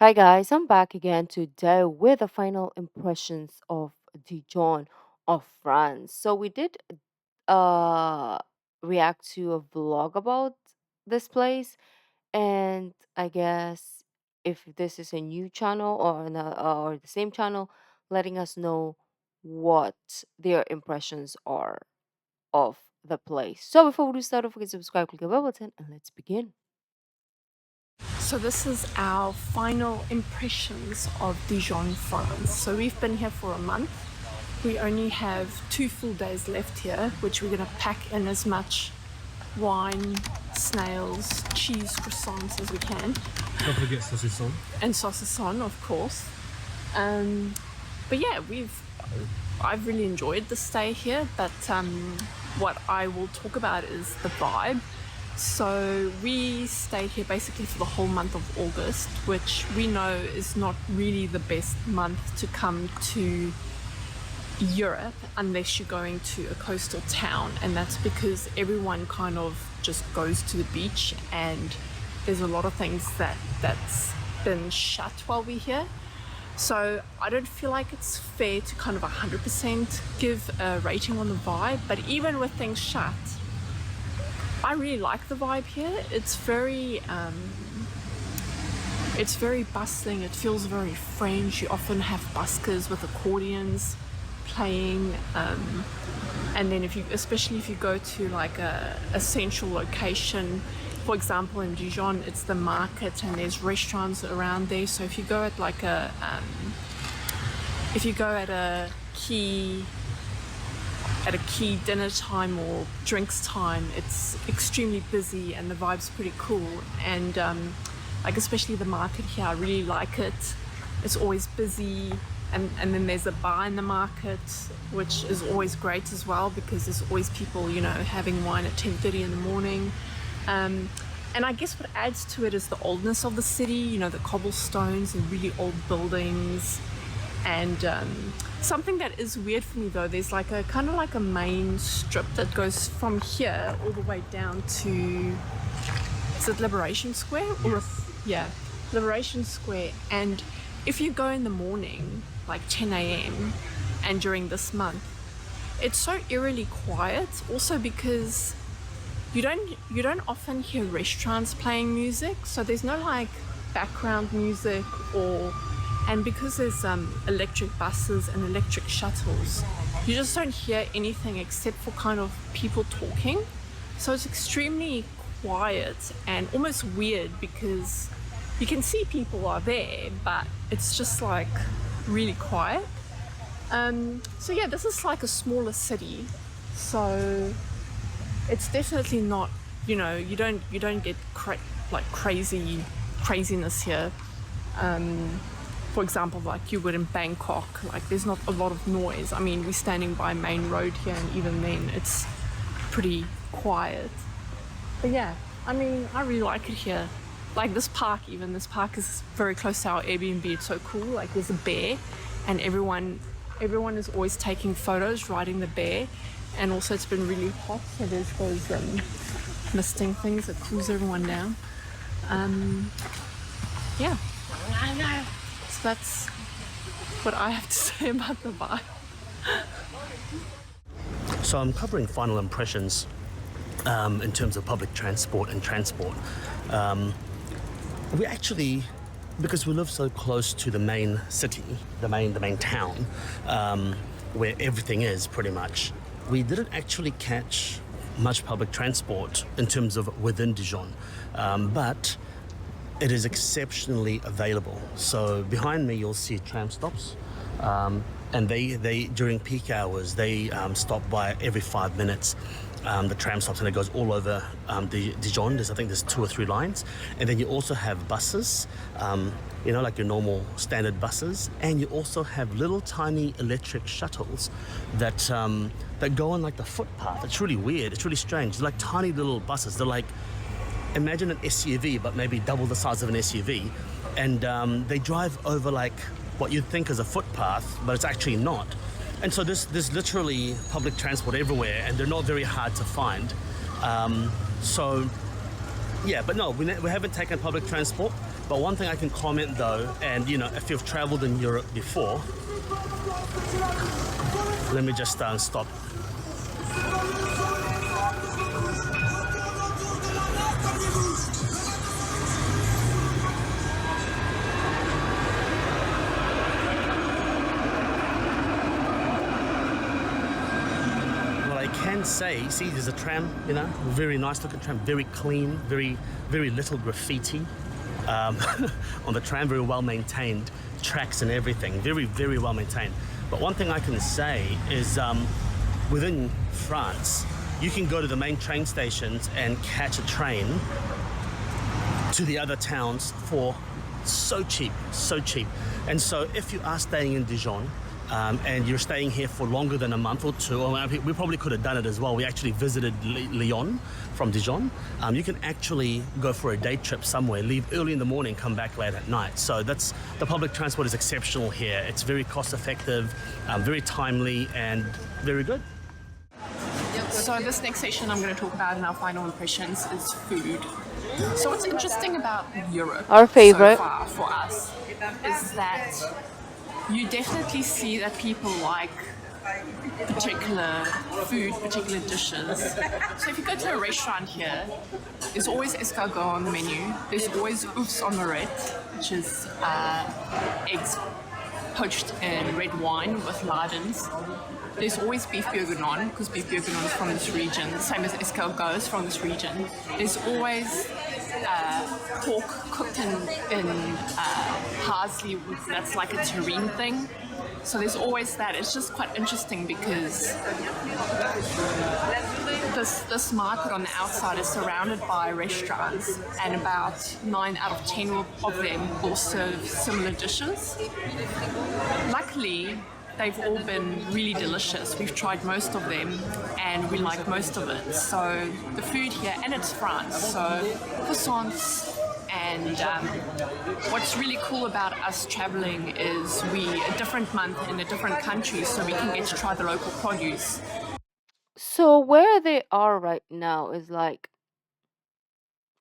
Hi guys, I'm back again today with the final impressions of Dijon of France. So we did uh react to a vlog about this place, and I guess if this is a new channel or the same channel, letting us know what their impressions are of the place. So before we start, don't forget to subscribe, click the bell button, and let's begin. So this is our final impressions of Dijon, France. So we've been here for a month. We only have 2 full days left here, which we're gonna pack in as much wine, snails, cheese, croissants as we can, Don't forget saucisson. and saucisson, of course. Um, but yeah, I've really enjoyed the stay here. But what I will talk about is the vibe. So we stayed here basically for the whole month of August, which we know is not really the best month to come to Europe unless you're going to a coastal town, and that's because everyone kind of just goes to the beach, and there's a lot of things that's been shut while we're here. So I don't feel like it's fair to kind of 100% give a rating on the vibe, but even with things shut, I really like the vibe here. It's very bustling. It feels very French. You often have buskers with accordions playing, and then especially if you go to like a central location, for example in Dijon, it's the market and there's restaurants around there. So if you go at like if you go at a key dinner time or drinks time, it's extremely busy and the vibe's pretty cool. And like especially the market here, I really like it. It's always busy, and then there's a bar in the market, which is always great as well because there's always people, having wine at 10:30 in the morning. And I guess what adds to it is the oldness of the city, the cobblestones and really old buildings. And something that is weird for me though, there's like a kind of like a main strip that goes from here all the way down to, is it Liberation Square? Yeah, Liberation Square. And if you go in the morning, like 10 a.m. and during this month, it's so eerily quiet. Also because you don't often hear restaurants playing music, so there's no like background music and because there's electric buses and electric shuttles, you just don't hear anything except for kind of people talking. So it's extremely quiet and almost weird because you can see people are there, but it's just like really quiet. So yeah, this is like a smaller city, so it's definitely not, you don't get craziness here. For example, like you would in Bangkok, like there's not a lot of noise. I mean, we're standing by a main road here, and even then it's pretty quiet. But yeah, I mean, I really like it here. Like this park is very close to our Airbnb. It's so cool. Like there's a bear, and everyone is always taking photos riding the bear. And also it's been really hot, so there's those misting things that cools everyone down. Yeah. So that's what I have to say about the vibe. So I'm covering final impressions in terms of public transport and transport. We actually, because we live so close to the main city, the main town, where everything is pretty much, we didn't actually catch much public transport in terms of within Dijon, but it is exceptionally available. So behind me you'll see tram stops, and they during peak hours they stop by every 5 minutes. The tram stops, and it goes all over the Dijon. I think there's 2 or 3 lines, and then you also have buses, like your normal standard buses, and you also have little tiny electric shuttles that go on like the footpath. It's really weird. It's really strange. They're like tiny little buses. They're like, imagine an SUV, but maybe double the size of an SUV, and they drive over like what you'd think is a footpath, but it's actually not. And so there's literally public transport everywhere, and they're not very hard to find. So yeah, but no, we haven't taken public transport. But one thing I can comment though, and if you've traveled in Europe before, let me just stop. Can say, see, there's a tram, very nice looking tram, very clean, very, very little graffiti on the tram, very well maintained, tracks and everything, very, very well maintained. But one thing I can say is within France, you can go to the main train stations and catch a train to the other towns for so cheap, so cheap. And so if you are staying in Dijon, and you're staying here for longer than a month or two, or we probably could have done it as well. We actually visited Lyon from Dijon. You can actually go for a day trip somewhere, leave early in the morning, come back late at night. So the public transport is exceptional here. It's very cost effective, very timely, and very good. So this next section I'm going to talk about in our final impressions is food. So what's interesting about Europe Our favorite. so far for us is that you definitely see that people like particular food, particular dishes. So if you go to a restaurant here, there's always escargot on the menu. There's always oeufs omelette, which is eggs poached in red wine with lardons. There's always beef bourguignon, because beef bourguignon is from this region, the same as escargot is from this region. There's always pork cooked in parsley, that's like a terrine thing. So there's always that. It's just quite interesting because this market on the outside is surrounded by restaurants, and about 9 out of 10 of them will serve similar dishes. Luckily, they've all been really delicious. We've tried most of them and we like most of it. So the food here, and it's France, so croissants. And what's really cool about us traveling is a different month in a different country, so we can get to try the local produce. So where they are right now is like,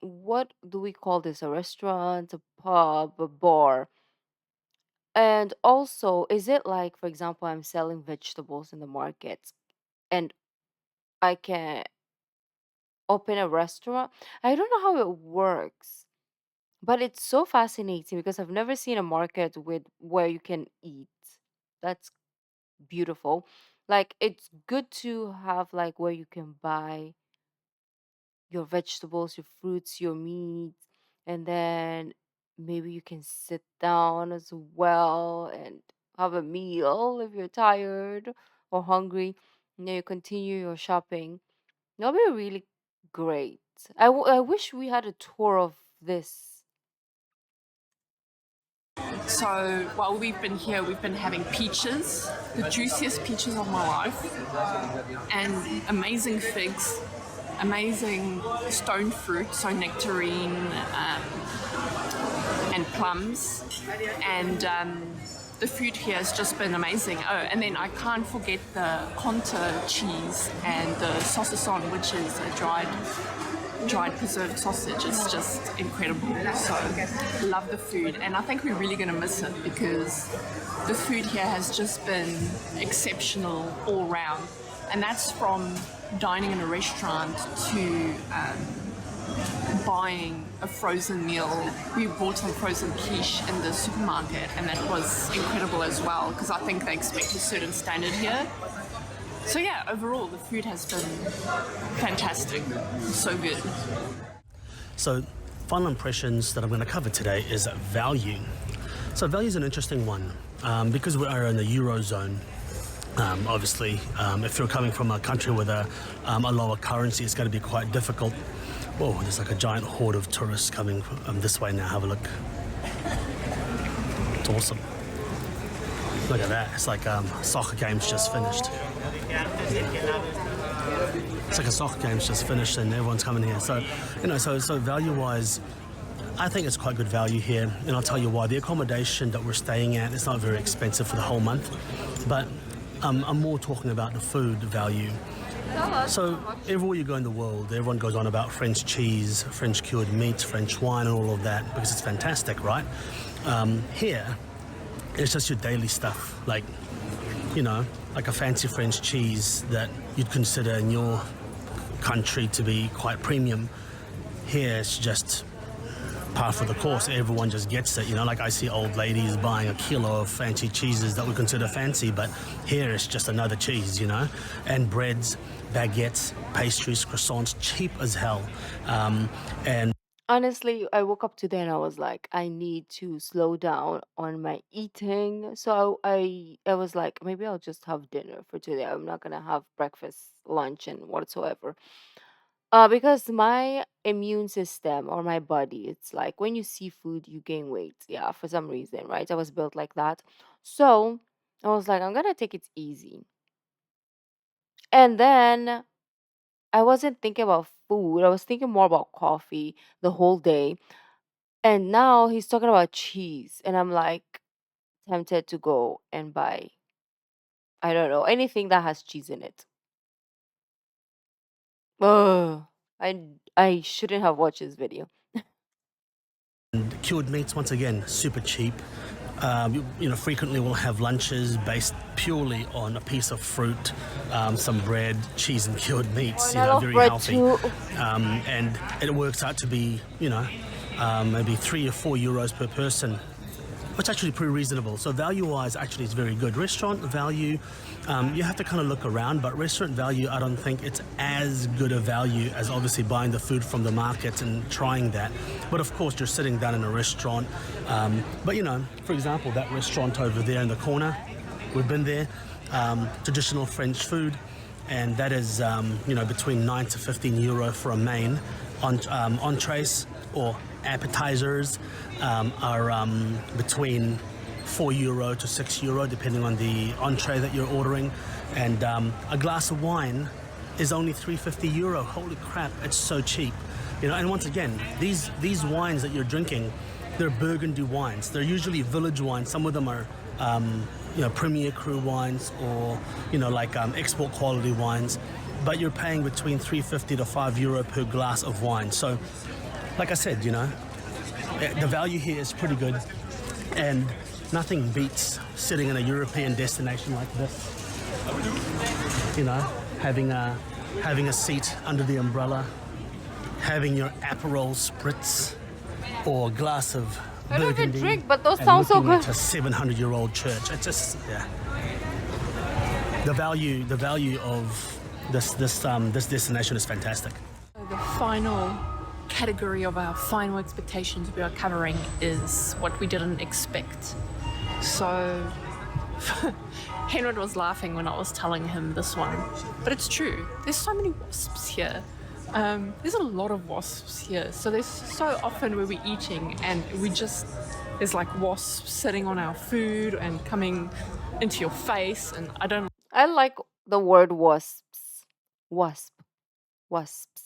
what do we call this? A restaurant, a pub, a bar? And also, is it like, for example, I'm selling vegetables in the market and I can open a restaurant? I don't know how it works, but it's so fascinating because I've never seen a market with where you can eat. That's beautiful. Like, it's good to have like where you can buy your vegetables, your fruits, your meat, and then maybe you can sit down as well and have a meal if you're tired or hungry. And then you continue your shopping. That'll be really great. I wish we had a tour of this. So while we've been here, we've been having peaches, the juiciest peaches of my life, and amazing figs, amazing stone fruit, so nectarine and plums, and the food here has just been amazing. Oh, and then I can't forget the Conte cheese and the saucisson, which is a dried preserved sausage. It's just incredible. So love the food, and I think we're really going to miss it because the food here has just been exceptional all round, and that's from dining in a restaurant to buying a frozen meal. We bought some frozen quiche in the supermarket, and that was incredible as well because I think they expect a certain standard here. So yeah, overall the food has been fantastic, so good. So final impressions that I'm going to cover today is value. So value is an interesting one because we are in the Eurozone. Obviously, if you're coming from a country with a lower currency, it's going to be quite difficult. Whoa, there's like a giant horde of tourists coming this way now. Have a look. It's awesome. Look at that. It's like soccer game's just finished. It's like a soccer game's just finished and everyone's coming here. So, so value-wise, I think it's quite good value here. And I'll tell you why. The accommodation that we're staying at is not very expensive for the whole month. But I'm more talking about the food value. So everywhere you go in the world, everyone goes on about French cheese, French cured meats, French wine, and all of that because it's fantastic, right? Here, it's just your daily stuff, like, you know, like a fancy French cheese that you'd consider in your country to be quite premium. Here, it's just par for the course. Everyone just gets it, you know, like I see old ladies buying a kilo of fancy cheeses that we consider fancy, but here it's just another cheese, you know, and breads, baguettes, pastries, croissants, cheap as hell. And Honestly, I woke up today and I was like, I need to slow down on my eating. So I was like, maybe I'll just have dinner for today. I'm not gonna have breakfast, lunch, and whatsoever. Because my immune system or my body, it's like when you see food, you gain weight. Yeah, for some reason, right? I was built like that. So I was like, I'm gonna take it easy. And then I wasn't thinking about food. I was thinking more about coffee the whole day. And now he's talking about cheese. And I'm like tempted to go and buy, I don't know, anything that has cheese in it. Ugh. I shouldn't have watched this video. cured meats, once again, super cheap. You know, frequently we'll have lunches based purely on a piece of fruit, some bread, cheese, and cured Oh, meats. and You I know, love very bread healthy, too. and it works out to be, you know, maybe €3 or €4 per person. It's actually pretty reasonable. So value-wise, actually, it's very good. Restaurant value, you have to kind of look around, but restaurant value, I don't think it's as good a value as obviously buying the food from the market and trying that. But of course, you're sitting down in a restaurant. But you know, for example, that restaurant over there in the corner, we've been there, traditional French food, and that is, you know, between €9 to €15 for a main. Entrees or appetizers are between €4 to €6, depending on the entree that you're ordering. And a glass of wine is only €3.50. Holy crap, it's so cheap. You know, and once again, these wines that you're drinking, they're burgundy wines. They're usually village wines. Some of them are you know, premier cru wines or, you know, like export quality wines. But you're paying between €3.50 to €5 per glass of wine. So, like I said, you know, the value here is pretty good, and nothing beats sitting in a European destination like this. You know, having a seat under the umbrella, having your Aperol spritz or a glass of I don't even burgundy, drink, but those and sound so looking good. at a 700-year-old church. It's just, yeah. The value of this destination is fantastic. The final category of our final expectations we are covering is what we didn't expect. So Henry was laughing when I was telling him this one, but it's true. There's so many wasps here. There's a lot of wasps here. So there's so often where we're eating and there's like wasps sitting on our food and coming into your face, and I don't. I like the word wasps. Wasp. Wasps.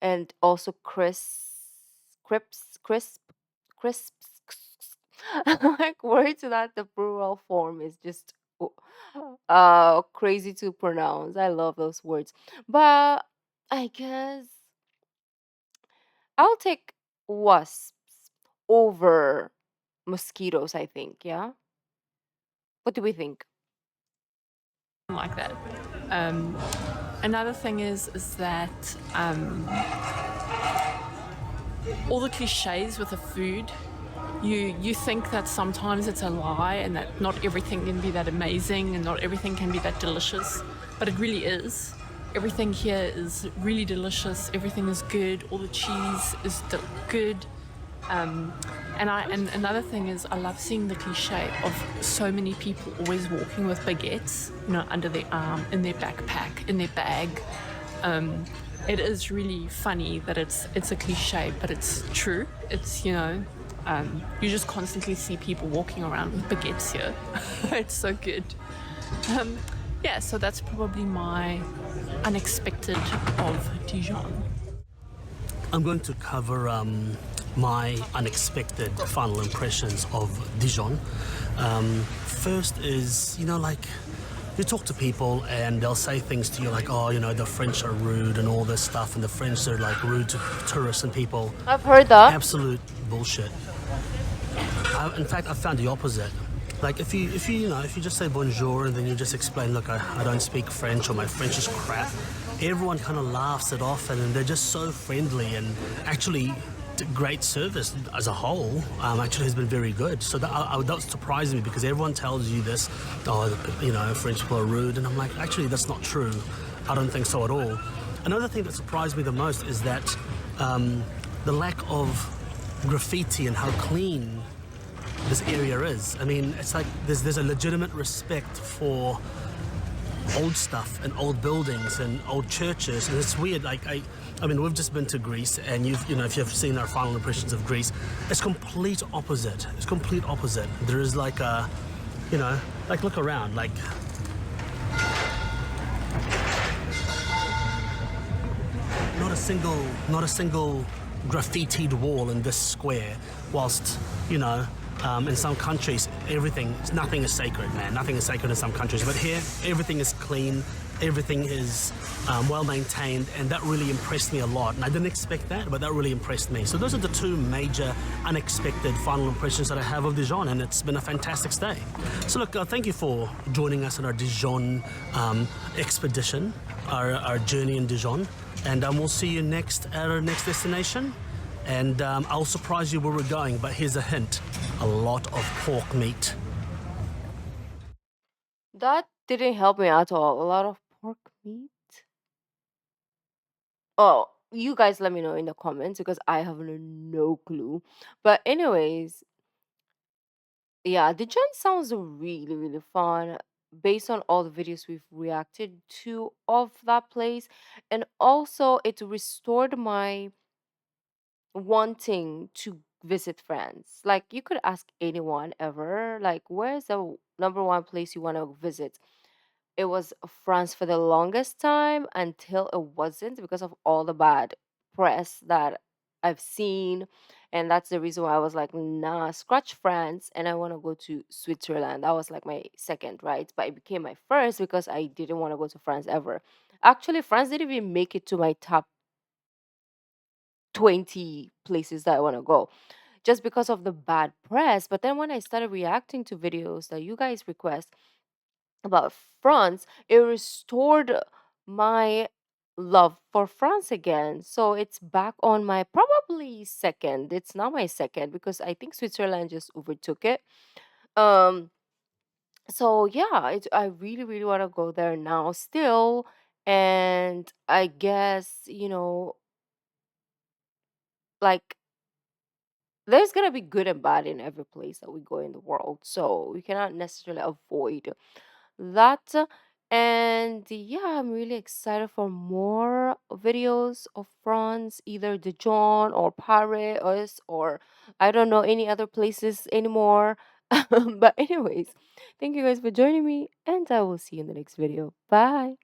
And also crisps. Like words that the plural form is just crazy to pronounce. I love those words. But I guess I'll take wasps over mosquitoes, I think, yeah? What do we think? Like that. Another thing is that all the cliches with the food, you think that sometimes it's a lie and that not everything can be that amazing and not everything can be that delicious, but it really is. Everything here is really delicious. Everything is good. All the cheese is good. And another thing is I love seeing the cliche of so many people always walking with baguettes, you know, under their arm, in their backpack, in their bag. It is really funny that it's a cliche, but it's true. It's, you know, you just constantly see people walking around with baguettes here. It's so good. Yeah, so that's probably my unexpected of Dijon. I'm going to cover my unexpected final impressions of Dijon. First is, you know, like you talk to people and they'll say things to you like, oh, you know, the French are rude and all this stuff, and the French are like rude to tourists and people. I've heard that. Absolute bullshit. In fact, I found the opposite. Like if you just say bonjour and then you just explain, look, I don't speak French or my French is crap, everyone kind of laughs it off and they're just so friendly and actually great service as a whole actually has been very good. So that surprised me because everyone tells you this, oh, you know, French people are rude, and I'm like, actually, that's not true. I don't think so at all. Another thing that surprised me the most is that the lack of graffiti and how clean this area is. I mean, it's like there's a legitimate respect for old stuff and old buildings and old churches, and it's weird. Like I mean, we've just been to Greece, and you know, if you've seen our final impressions of Greece, it's complete opposite. It's complete opposite. There is like a, you know, like look around, like not a single graffitied wall in this square, whilst, you know, in some countries, nothing is sacred, man. Nothing is sacred in some countries. But here, everything is clean, everything is well maintained, and that really impressed me a lot. And I didn't expect that, but that really impressed me. So those are the two major unexpected final impressions that I have of Dijon, and it's been a fantastic stay. So look, thank you for joining us on our Dijon expedition, our journey in Dijon. And we'll see you next at our next destination. And I'll surprise you where we're going, but here's a hint: a lot of pork meat. That didn't help me at all. A lot of pork meat. Oh, you guys let me know in the comments because I have no clue. But anyways, yeah, the Dijon sounds really, really fun based on all the videos we've reacted to of that place. And also it restored my wanting to visit France. Like you could ask anyone ever, like, where's the number one place you want to visit? It was France for the longest time until it wasn't because of all the bad press that I've seen. And that's the reason why I was like, nah, scratch France and I want to go to Switzerland. That was like my second, right? But it became my first because I didn't want to go to France ever. Actually, France didn't even make it to my top 20 places that I want to go just because of the bad press. But then when I started reacting to videos that you guys request about France, it restored my love for France again. So it's back on my probably second. It's not my second because I think Switzerland just overtook it. Um so yeah, I really really want to go there now still, and I guess, like there's gonna be good and bad in every place that we go in the world. So we cannot necessarily avoid that. And yeah, I'm really excited for more videos of France, either Dijon or Paris or I don't know any other places anymore. But anyways, thank you guys for joining me, and I will see you in the next video. Bye.